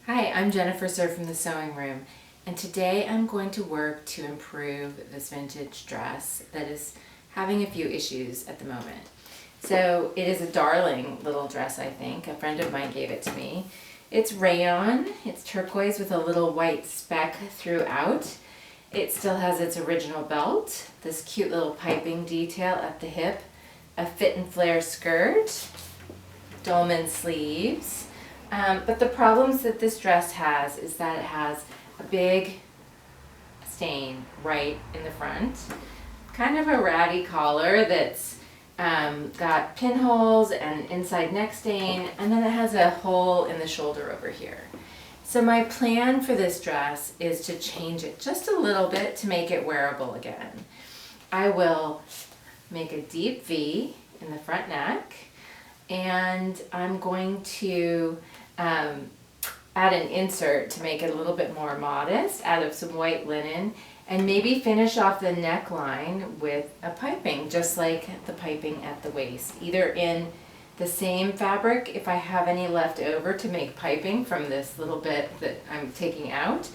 Hi, I'm Jennifer Sir from the Sewing Room, and today I'm going to work to improve this vintage dress that is having a few issues at the moment. So it is a darling little dress, I think. A friend of mine gave it to me. It's rayon, it's turquoise with a little white speck throughout. It still has its original belt, this cute little piping detail at the hip, a fit and flare skirt, dolman sleeves. But the problems that this dress has is that it has a big stain right in the front, kind of a ratty collar that's got pinholes and inside neck stain, and then it has a hole in the shoulder over here. So my plan for this dress is to change it just a little bit to make it wearable again. I will make a deep V in the front neck, and I'm going to add an insert to make it a little bit more modest out of some white linen, and maybe finish off the neckline with a piping, just like the piping at the waist, either in the same fabric if I have any left over to make piping from this little bit that I'm taking out,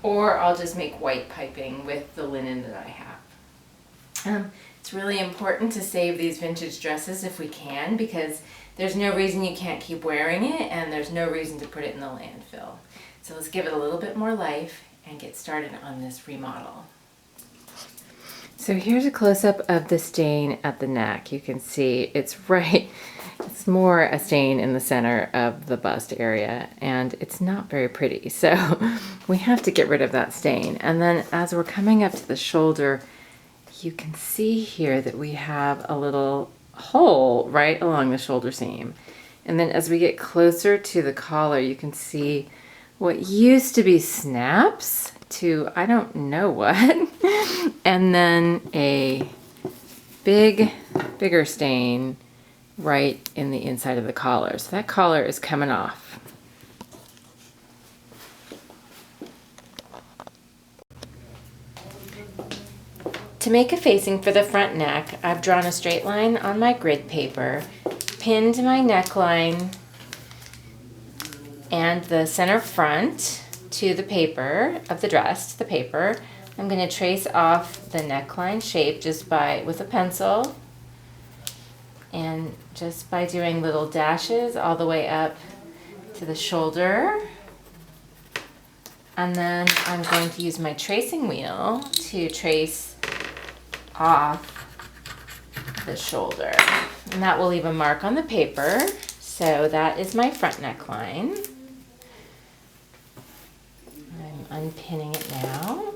or I'll just make white piping with the linen that I have. It's really important to save these vintage dresses if we can, because there's no reason you can't keep wearing it, and there's no reason to put it in the landfill. So let's give it a little bit more life and get started on this remodel. So here's a close-up of the stain at the neck. You can see it's more a stain in the center of the bust area, and it's not very pretty. So we have to get rid of that stain. And then as we're coming up to the shoulder, you can see here that we have a little hole right along the shoulder seam. And then as we get closer to the collar, you can see what used to be snaps to I don't know what, and then a bigger stain right in the inside of the collar. So that collar is coming off. To make a facing for the front neck, I've drawn a straight line on my grid paper, pinned my neckline and the center front to the paper of the dress, to the paper. I'm going to trace off the neckline shape just with a pencil, and just by doing little dashes all the way up to the shoulder. And then I'm going to use my tracing wheel to trace off the shoulder, and that will leave a mark on the paper. So that is my front neckline. I'm unpinning it now.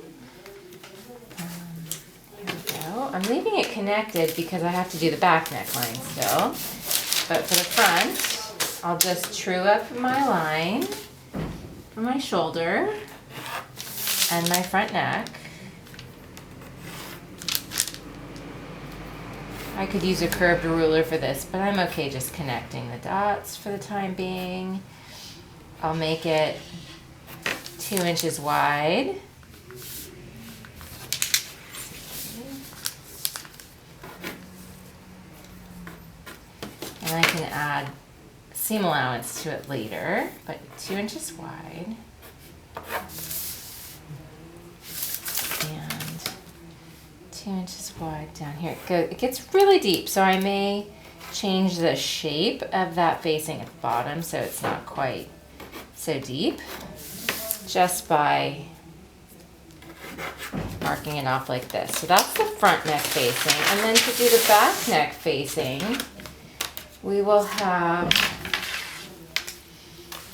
Here we go. I'm leaving it connected because I have to do the back neckline still, but for the front I'll just true up my line for my shoulder and my front neck. I could use a curved ruler for this, but I'm okay just connecting the dots for the time being. I'll make it 2 inches wide. And I can add seam allowance to it later, but 2 inches wide. And 2 inches wide down here. It gets really deep, so I may change the shape of that facing at the bottom so it's not quite so deep, just by marking it off like this. So that's the front neck facing. And then to do the back neck facing, we will have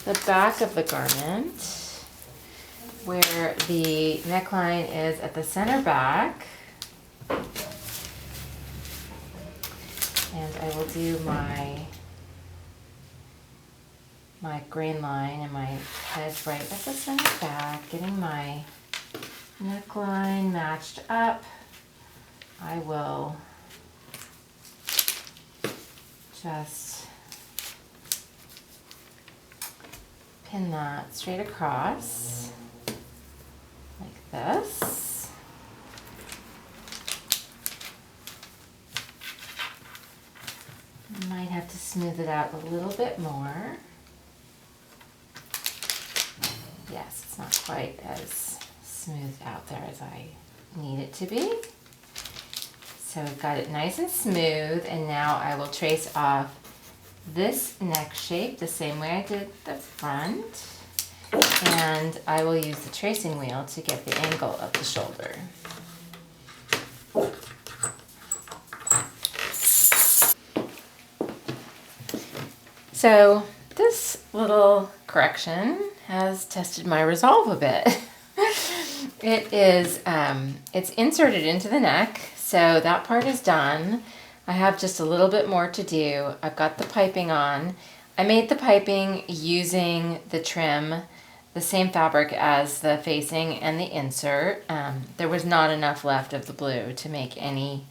the back of the garment where the neckline is at the center back. And I will do my grain line and my head right at the center back, getting my neckline matched up. I will just pin that straight across like this. I might have to smooth it out a little bit more. yes, it's not quite as smooth out there as I need it to be. So we've got it nice and smooth, and now I will trace off this neck shape the same way I did the front, and I will use the tracing wheel to get the angle of the shoulder. So this little correction has tested my resolve a bit. It's inserted into the neck, so that part is done. I have just a little bit more to do. I've got the piping on. I made the piping using the trim, the same fabric as the facing and the insert. There was not enough left of the blue to make any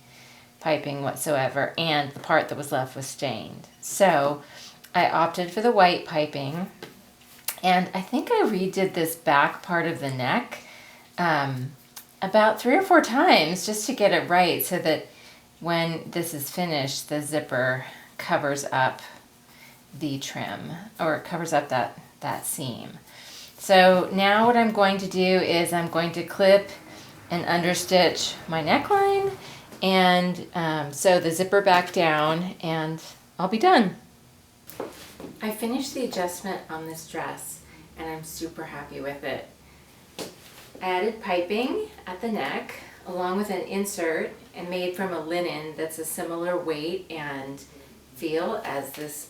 piping whatsoever, and the part that was left was stained. So I opted for the white piping, and I think I redid this back part of the neck about 3 or 4 times just to get it right, so that when this is finished, the zipper covers up the trim, or covers up that seam. So now what I'm going to do is I'm going to clip and understitch my neckline and sew the zipper back down, and I'll be done. I finished the adjustment on this dress and I'm super happy with it. I added piping at the neck along with an insert and made from a linen that's a similar weight and feel as this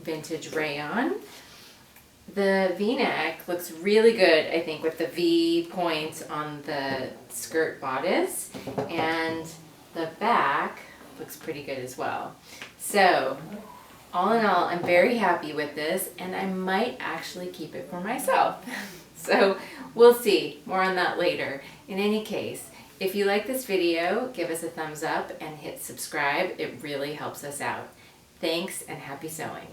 vintage rayon. The V-neck looks really good, I think, with the V points on the skirt bodice, and the back looks pretty good as well. So all in all, I'm very happy with this, and I might actually keep it for myself. So we'll see, more on that later. In any case, if you like this video, give us a thumbs up and hit subscribe. It really helps us out. Thanks, and happy sewing.